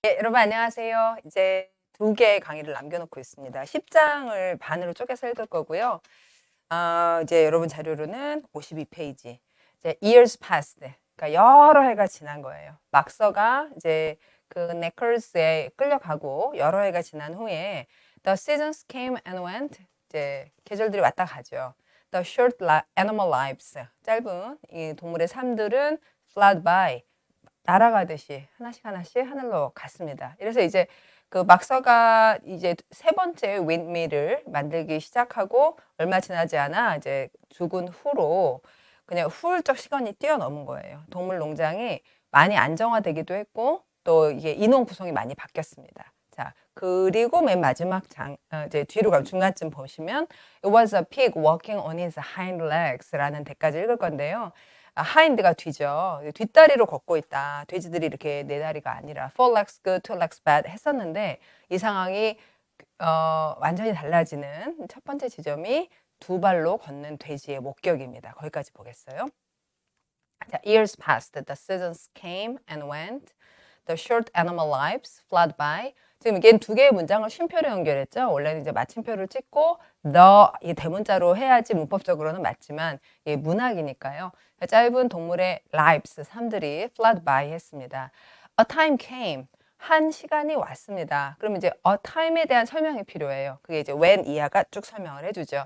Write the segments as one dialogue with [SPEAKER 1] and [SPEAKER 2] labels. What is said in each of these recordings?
[SPEAKER 1] 네, 여러분 안녕하세요. 이제 두 개의 강의를 남겨놓고 있습니다. 10장을 반으로 쪼개서 읽을 거고요. 이제 여러분 자료로는 52페이지. 이제 years passed. 그러니까 여러 해가 지난 거예요. 막서가 이제 그 네클스에 끌려가고 여러 해가 지난 후에 the seasons came and went. 이제 계절들이 왔다 가죠. The short animal lives. 짧은 이 동물의 삶들은 fled by. 날아가듯이 하나씩 하나씩 하늘로 갔습니다. 그래서 이제 그 막서가 이제 세 번째 윈밀을 만들기 시작하고 얼마 지나지 않아 이제 죽은 후로 그냥 후울적 시간이 뛰어넘은 거예요. 동물 농장이 많이 안정화되기도 했고 또 이게 인원 구성이 많이 바뀌었습니다. 자, 그리고 맨 마지막 이제 뒤로 가면 중간쯤 보시면 It was a pig walking on his hind legs라는 데까지 읽을 건데요. hind가 뒤죠. 뒷다리로 걷고 있다. 돼지들이 이렇게 네 다리가 아니라 four legs good, two legs bad 했었는데 이 상황이 완전히 달라지는 첫 번째 지점이 두 발로 걷는 돼지의 목격입니다. 거기까지 보겠어요. 자, years passed, the seasons came and went, the short animal lives fled by. 지금 이게 두 개의 문장을 쉼표로 연결했죠. 원래는 이제 마침표를 찍고 이 대문자로 해야지 문법적으로는 맞지만 이게 문학이니까요. 짧은 동물의 lives, 삶들이 fled by 했습니다. A time came. 한 시간이 왔습니다. 그럼 이제 a time에 대한 설명이 필요해요. 그게 이제 when 이하가 쭉 설명을 해주죠.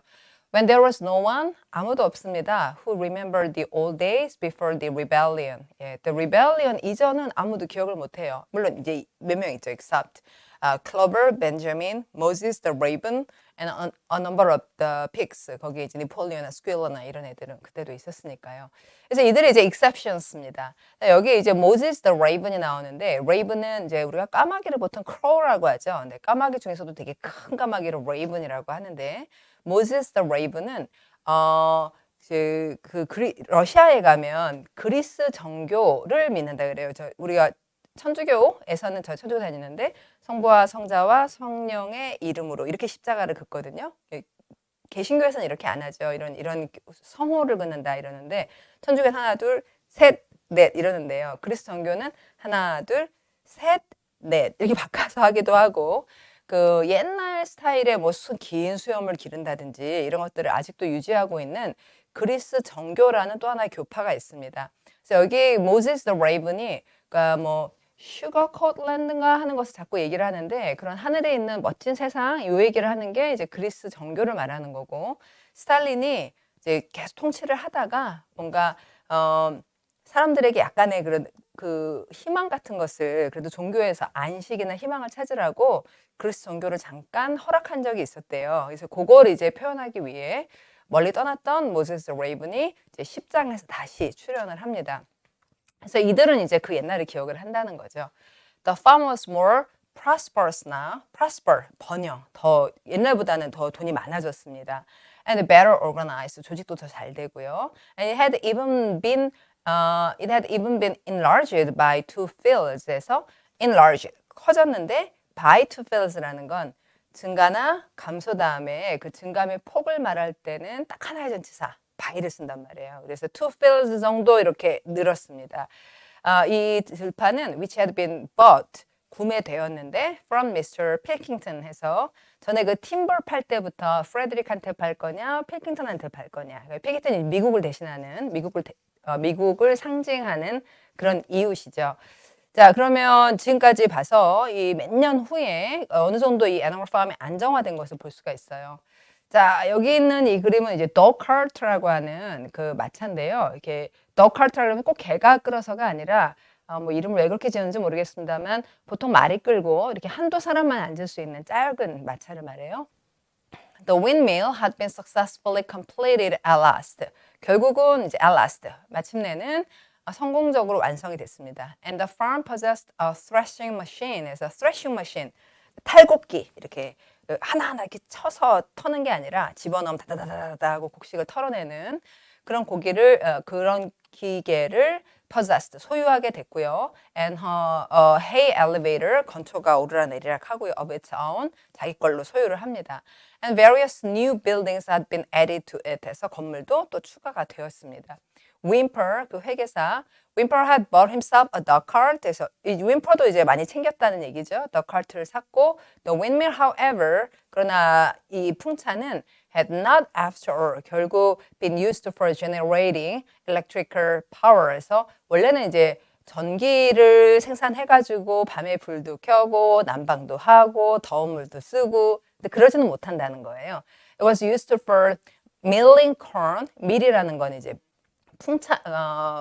[SPEAKER 1] When there was no one, 아무도 없습니다. Who remembered the old days before the rebellion. 예, the rebellion 이전은 아무도 기억을 못해요. 물론 이제 몇 명 있죠. Except Clover, Benjamin, Moses, the raven, and a number of the pigs. 거기에 이제 네폴리언이나 스퀘일러나 이런 애들은 그때도 있었으니까요. 그래서 이들이 이제 exceptions입니다. 여기 이제 Moses, the raven이 나오는데 raven은 이제 우리가 까마귀를 보통 crow라고 하죠. 근데 까마귀 중에서도 되게 큰 까마귀를 raven이라고 하는데 Moses the Raven은 러시아에 가면 그리스 정교를 믿는다 그래요. 우리가 천주교에서는 저 천주교 다니는데 성부와 성자와 성령의 이름으로 이렇게 십자가를 긋거든요. 개신교에서는 이렇게 안 하죠. 이런 성호를 긋는다 이러는데 천주교는 하나 둘 셋 넷 이러는데요. 그리스 정교는 하나 둘 셋 넷 이렇게 바꿔서 하기도 하고 그 옛날 스타일의 뭐 긴 수염을 기른다든지 이런 것들을 아직도 유지하고 있는 그리스 정교라는 또 하나의 교파가 있습니다. 그래서 여기 모세스 더 레이븐이 그러니까 뭐 슈거코트랜드인가 하는 것을 자꾸 얘기를 하는데 그런 하늘에 있는 멋진 세상 이 얘기를 하는 게 이제 그리스 정교를 말하는 거고 스탈린이 이제 계속 통치를 하다가 뭔가 사람들에게 약간의 그런 그 희망 같은 것을 그래도 종교에서 안식이나 희망을 찾으라고 그리스 종교를 잠깐 허락한 적이 있었대요. 그래서 그걸 이제 표현하기 위해 멀리 떠났던 모세스 레이븐이 이제 10장에서 다시 출연을 합니다. 그래서 이들은 이제 그 옛날의 기억을 한다는 거죠. The farm was more prosperous now. prosper, 번영. 더 옛날보다는 더 돈이 많아졌습니다. And better organized. 조직도 더 잘 되고요. And it had even been enlarged by two fields에서 enlarged, 커졌는데 by two fields라는 건 증가나 감소 다음에 그 증감의 폭을 말할 때는 딱 하나의 전치사 by를 쓴단 말이에요. 그래서 two fields 정도 이렇게 늘었습니다. 이 들판은 which had been bought, 구매되었는데 from Mr. Pilkington 해서 전에 그 팀버 팔 때부터 프레드릭한테 팔 거냐 필킹턴한테 팔 거냐. 필킹턴이 미국을 대신하는 미국을 상징하는 그런 이웃이죠. 자, 그러면 지금까지 봐서 이 몇 년 후에 어느 정도 이 애니멀 팜이 안정화된 것을 볼 수가 있어요. 자, 여기 있는 이 그림은 이제 덕 카트라고 하는 그 마차인데요. 이렇게 덕 카트라고 하면 꼭 개가 끌어서가 아니라 뭐 이름을 왜 그렇게 지었는지 모르겠습니다만 보통 말이 끌고 이렇게 한두 사람만 앉을 수 있는 짧은 마차를 말해요. The windmill had been successfully completed at last. 결국은 이제 at last, 마침내는 성공적으로 완성이 됐습니다. And the farm possessed a threshing machine. 그래서 threshing machine, 탈곡기 이렇게 하나하나 이렇게 쳐서 터는 게 아니라 집어넣으면 다다다다다 하고 곡식을 털어내는 그런 그런 기계를 possessed, 소유하게 됐고요. And her hay elevator, 건초가 오르락내리락 하고요. of its own, 자기 걸로 소유를 합니다. And various new buildings had been added to it 해서 건물도 또 추가가 되었습니다. Whymper 그 회계사 Whymper had bought himself a dog cart. 그래서 이 Whymper도 이제 많이 챙겼다는 얘기죠. dog cart를 샀고 the windmill, however, 그러나 이 풍차는 had not after all 결국 been used for generating electrical power에서 원래는 이제 전기를 생산해가지고 밤에 불도 켜고 난방도 하고 더운 물도 쓰고 근데 그러지는 못한다는 거예요. It was used for milling corn. mill이라는 건 이제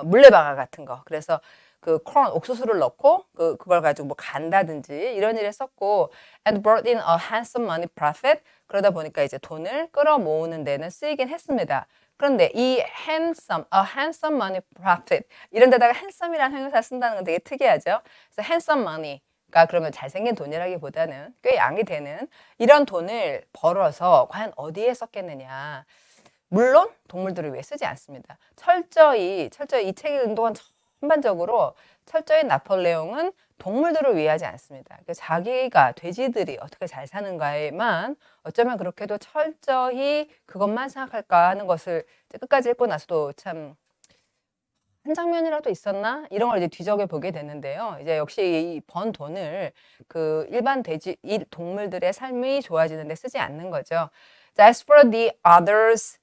[SPEAKER 1] 물레방아 같은 거. 그래서 그 corn 옥수수를 넣고 그걸 가지고 뭐 간다든지 이런 일에 썼고 and brought in a handsome money profit. 그러다 보니까 이제 돈을 끌어모으는 데는 쓰이긴 했습니다. 그런데 이 a handsome money profit 이런 데다가 handsome이라는 형용사 쓴다는 건 되게 특이하죠. 그래서 handsome money가 그러면 잘생긴 돈이라기보다는 꽤 양이 되는 이런 돈을 벌어서 과연 어디에 썼겠느냐. 물론 동물들을 위해 쓰지 않습니다. 철저히 이 책을 읽는 동안 전반적으로 철저히 나폴레옹은 동물들을 위해 하지 않습니다. 그러니까 자기가 돼지들이 어떻게 잘 사는가에만 어쩌면 그렇게도 철저히 그것만 생각할까 하는 것을 끝까지 읽고 나서도 참 한 장면이라도 있었나? 이런 걸 이제 뒤적여 보게 되는데요. 이제 역시 이 번 돈을 그 일반 이 동물들의 삶이 좋아지는데 쓰지 않는 거죠. As for the others,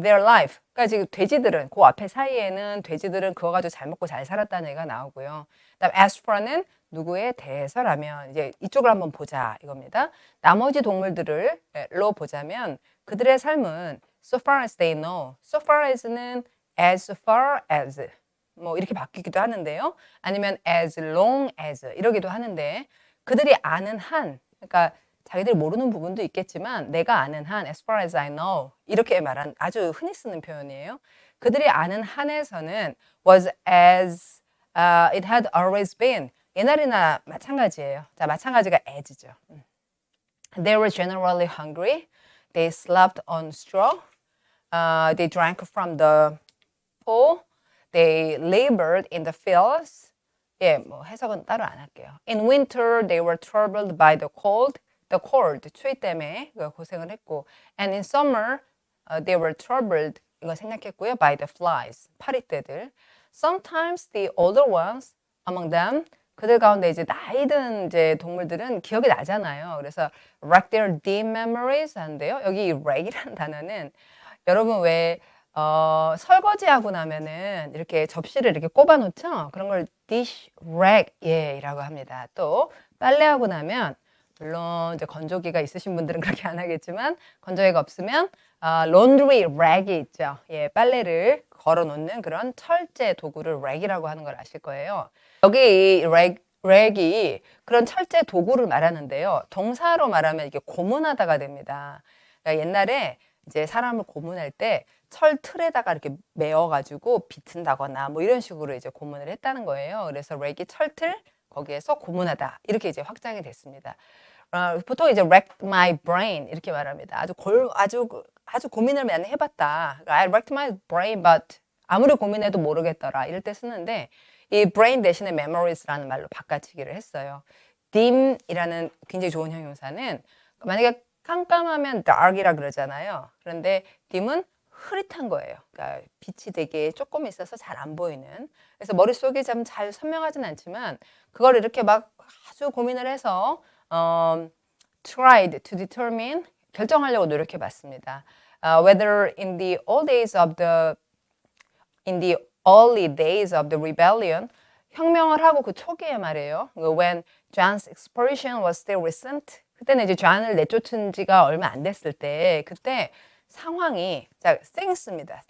[SPEAKER 1] their life. 그러니까 지금 돼지들은 그 앞에 사이에는 돼지들은 그거 가지고 잘 먹고 잘 살았다는 얘기가 나오고요. 그다음 as for는 누구에 대해서라면 이제 이쪽을 한번 보자 이겁니다. 나머지 동물들을로 보자면 그들의 삶은 so far as they know. so far as는 as far as 뭐 이렇게 바뀌기도 하는데요. 아니면 as long as 이러기도 하는데 그들이 아는 한 그러니까 자기들이 모르는 부분도 있겠지만 내가 아는 한 as far as I know 이렇게 말한 아주 흔히 쓰는 표현이에요. 그들이 아는 한에서는 was as it had always been 옛날이나 마찬가지예요. 자, 마찬가지가 as죠. They were generally hungry. They slept on straw. They drank from the pool. They labored in the fields. 예, 뭐 해석은 따로 안 할게요. In winter, they were troubled by the cold. The cold, 추위 때문에 고생을 했고. And in summer, they were troubled, 이거 생략했고요. By the flies, 파리떼들. Sometimes the older ones among them, 그들 가운데 이제 나이 든 이제 동물들은 기억이 나잖아요. 그래서 wreck their dim memories 하는데요. 여기 이 wreck이라는 단어는 여러분 왜 설거지하고 나면은 이렇게 접시를 이렇게 꼽아 놓죠? 그런 걸 dish rag 이라고 합니다. 또 빨래하고 나면 물론 이제 건조기가 있으신 분들은 그렇게 안 하겠지만 건조기가 없으면 laundry rag이 있죠. 예, 빨래를 걸어 놓는 그런 철제 도구를 rag이라고 하는 걸 아실 거예요. 여기 이 rag이 그런 철제 도구를 말하는데요. 동사로 말하면 이게 고문하다가 됩니다. 그러니까 옛날에 이제 사람을 고문할 때 철 틀에다가 이렇게 메어가지고 비튼다거나 뭐 이런 식으로 이제 고문을 했다는 거예요. 그래서 rag이 철틀 거기에서 고문하다 이렇게 이제 확장이 됐습니다. 보통 이제 racked my brain 이렇게 말합니다. 아주 고민을 많이 해봤다. I racked my brain, but 아무리 고민해도 모르겠더라 이럴 때 쓰는데 이 brain 대신에 memories라는 말로 바꿔치기를 했어요. dim이라는 굉장히 좋은 형용사는 만약에 깜깜하면 dark이라 그러잖아요. 그런데 dim은 흐릿한 거예요. 그러니까 빛이 되게 조금 있어서 잘 안 보이는. 그래서 머릿속이 좀 잘 선명하진 않지만 그걸 이렇게 막 아주 고민을 해서 tried to determine 결정하려고 노력해 봤습니다. Whether in the early days of the rebellion 혁명을 하고 그 초기에 말이에요. When John's expulsion was still recent. 그때는 이제 존을 내쫓은 지가 얼마 안 됐을 때 그때 상황이 자 things입니다.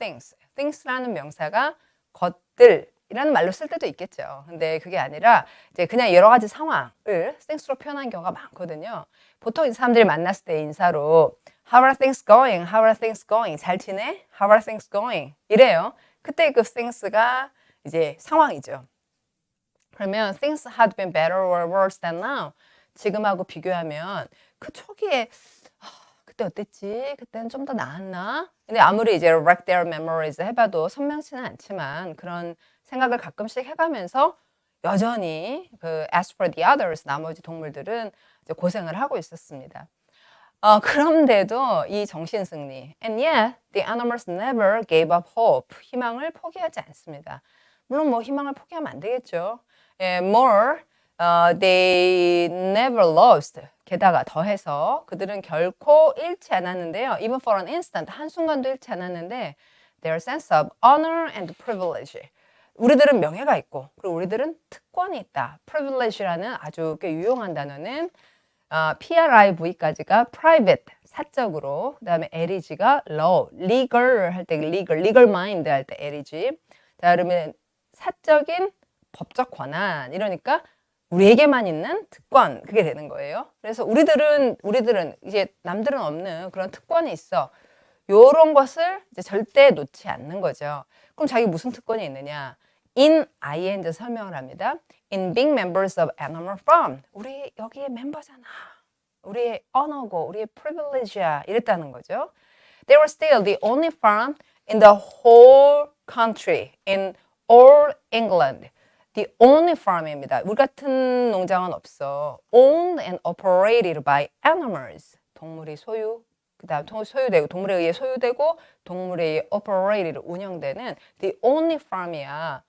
[SPEAKER 1] things라는 명사가 것들이라는 말로 쓸 때도 있겠죠. 근데 그게 아니라 이제 그냥 여러 가지 상황을 things로 표현하는 경우가 많거든요. 보통 이 사람들이 만났을 때 인사로 How are things going? How are things going? 잘 지내? How are things going? 이래요. 그때 그 things가 이제 상황이죠. 그러면 things had been better or worse than now. 지금하고 비교하면 그 초기에 그때 어땠지? 그때는 좀 더 나았나? 근데 아무리 이제 wreck their memories 해봐도 선명치는 않지만 그런 생각을 가끔씩 해가면서 여전히 그 as for the others 나머지 동물들은 이제 고생을 하고 있었습니다. 그런데도 이 정신승리. And yet, the animals never gave up hope. 희망을 포기하지 않습니다. 물론 뭐 희망을 포기하면 안 되겠죠. 예, more, they never lost. 게다가 더해서 그들은 결코 잃지 않았는데요. Even for an instant, 한순간도 잃지 않았는데 their sense of honor and privilege. 우리들은 명예가 있고 그리고 우리들은 특권이 있다. privilege라는 아주 꽤 유용한 단어는 PRIV까지가 private, 사적으로, 그 다음에 LEG가 law, legal 할 때 legal mind 할 때 LEG. 자, 그러면 사적인 법적 권한, 이러니까 우리에게만 있는 특권, 그게 되는 거예요. 그래서 우리들은 이제 남들은 없는 그런 특권이 있어. 요런 것을 이제 절대 놓지 않는 거죠. 그럼 자기 무슨 특권이 있느냐? in ing 설명을 합니다. in being members of animal farm. 우리 여기에 멤버잖아. 우리의 언어고 우리의 privilege야. 이랬다는 거죠. They were still the only farm in the whole country, in all England. The only farm입니다. 우리 같은 농장은 없어. Owned and operated by animals. 동물이 소유, 그 다음 소유되고, 동물에 의해 소유되고, 동물에 의해 operated, 운영되는 the only farm이야.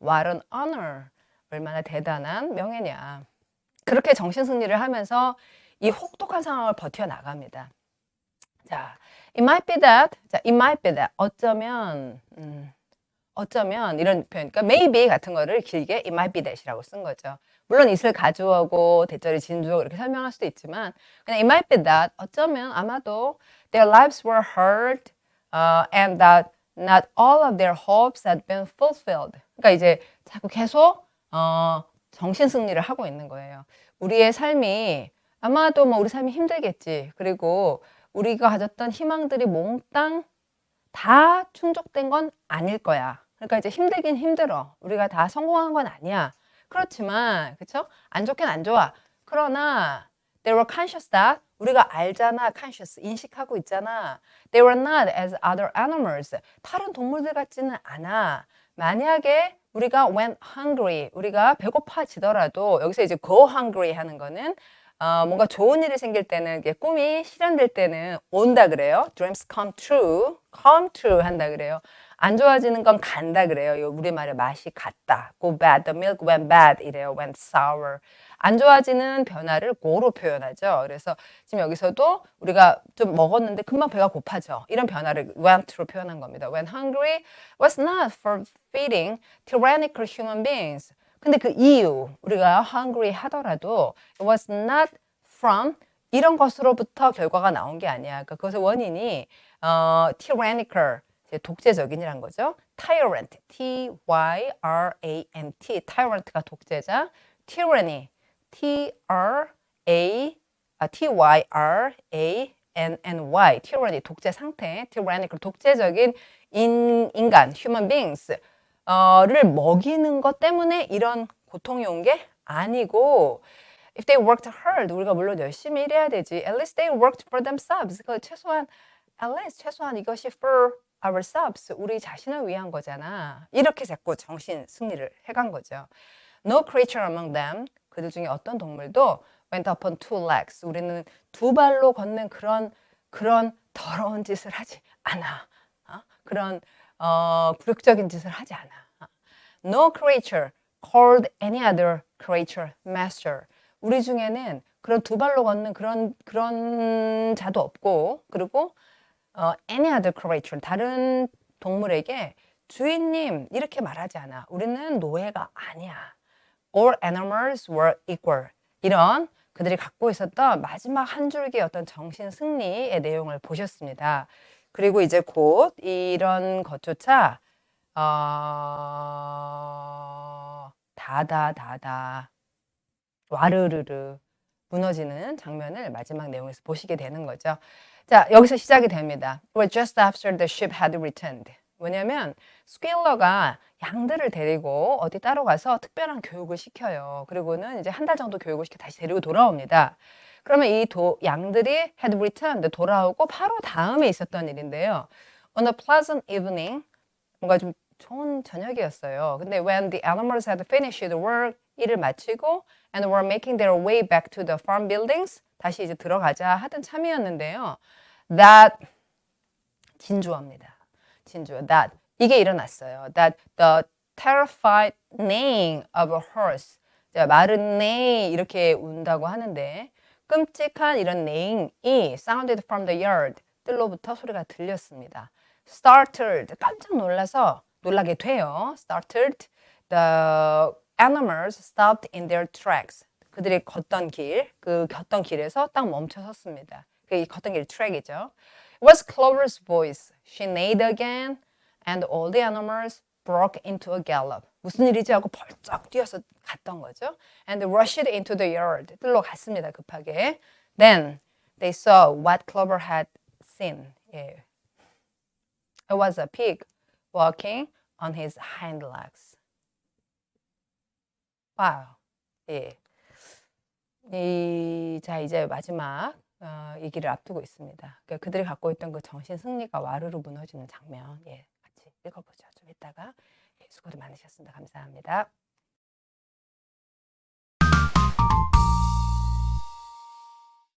[SPEAKER 1] What an honor. 얼마나 대단한 명예냐. 그렇게 정신승리를 하면서 이 혹독한 상황을 버텨나갑니다. 자, it might be that. 자, it might be that. 어쩌면 이런 표현, 그러니까 maybe 같은 거를 길게 it might be that이라고 쓴 거죠. 물론 it을 가주어고 대절이 진주어고 이렇게 설명할 수도 있지만 그냥 it might be that 어쩌면 아마도 their lives were hurt and that not all of their hopes had been fulfilled. 그러니까 이제 자꾸 계속 정신승리를 하고 있는 거예요. 우리의 삶이 아마도 뭐 우리 삶이 힘들겠지. 그리고 우리가 가졌던 희망들이 몽땅 다 충족된 건 아닐 거야. 그러니까 이제 힘들긴 힘들어. 우리가 다 성공한 건 아니야. 그렇지만, 그쵸? 안 좋긴 안 좋아. 그러나, they were conscious that, 우리가 알잖아, conscious, 인식하고 있잖아. They were not as other animals. 다른 동물들 같지는 않아. 만약에 우리가 went hungry, 우리가 배고파지더라도, 여기서 이제 go hungry 하는 거는, 뭔가 좋은 일이 생길 때는, 꿈이 실현될 때는 온다 그래요. Dreams come true 한다 그래요. 안 좋아지는 건 간다 그래요. 우리말의 맛이 갔다. Go bad, the milk went bad 이래요. Went sour. 안 좋아지는 변화를 go로 표현하죠. 그래서 지금 여기서도 우리가 좀 먹었는데 금방 배가 고파져. 이런 변화를 went로 표현한 겁니다. When hungry was not for feeding tyrannical human beings. 근데 그 이유, 우리가 hungry 하더라도 it was not from 이런 것으로부터 결과가 나온 게 아니야. 그러니까 그것의 원인이 tyrannical, 독재적인이란 거죠. tyrant, T-Y-R-A-N-T, tyrant가 독재자, tyranny, T-Y-R-A-N-N-Y, tyranny, 독재 상태, tyrannical, 독재적인 인간, human beings, 를 먹이는 것 때문에 이런 고통이 온 게 아니고 if they worked hard, 우리가 물론 열심히 일해야 되지. At least they worked for themselves. 그 최소한 이것이 for ourselves, 우리 자신을 위한 거잖아. 이렇게 자꾸 정신 승리를 해간 거죠. No creature among them, 그들 중에 어떤 동물도 went upon two legs. 우리는 두 발로 걷는 그런 더러운 짓을 하지 않아. 그런 굴욕적인 짓을 하지 않아. No creature called any other creature master. 우리 중에는 그런 두 발로 걷는 그런 자도 없고, 그리고 any other creature, 다른 동물에게 주인님 이렇게 말하지 않아. 우리는 노예가 아니야. All animals were equal. 이런 그들이 갖고 있었던 마지막 한 줄기 어떤 정신 승리의 내용을 보셨습니다. 그리고 이제 곧 이런 것조차 와르르르 무너지는 장면을 마지막 내용에서 보시게 되는 거죠. 자, 여기서 시작이 됩니다. It was just after the sheep had returned. 왜냐면 스퀘일러가 양들을 데리고 어디 따로 가서 특별한 교육을 시켜요. 그리고는 이제 한 달 정도 교육을 시켜 다시 데리고 돌아옵니다. 그러면 이 양들이 had returned, 돌아오고 바로 다음에 있었던 일인데요. On a pleasant evening, 뭔가 좀 좋은 저녁이었어요. 근데 when the animals had finished work, 일을 마치고 and were making their way back to the farm buildings, 다시 이제 들어가자 하던 참이었는데요. That 진주어입니다. 진주어. That 이게 일어났어요. That the terrified neighing of a horse. 자, 말은 neigh 이렇게 운다고 하는데 끔찍한 이런 neighing이 sounded from the yard. 뜰로부터 소리가 들렸습니다. Startled 깜짝 놀라게 돼요. Startled the animals stopped in their tracks. 그들이 걷던 길에서 딱 멈춰 섰습니다. 그 걷던 길이 트랙이죠. It was Clover's voice. She neighed again, and all the animals broke into a gallop. 무슨 일이지 하고 벌쩍 뛰어서 갔던 거죠. And rushed into the yard. 뜰로 갔습니다. 급하게. Then they saw what Clover had seen. 예. It was a pig walking on his hind legs. 와우. 예. 자, 이제 마지막 얘기를 앞두고 있습니다. 그러니까 그들이 갖고 있던 그 정신 승리가 와르르 무너지는 장면. 예, 같이 읽어보죠. 좀 이따가. 예, 수고들 많으셨습니다. 감사합니다.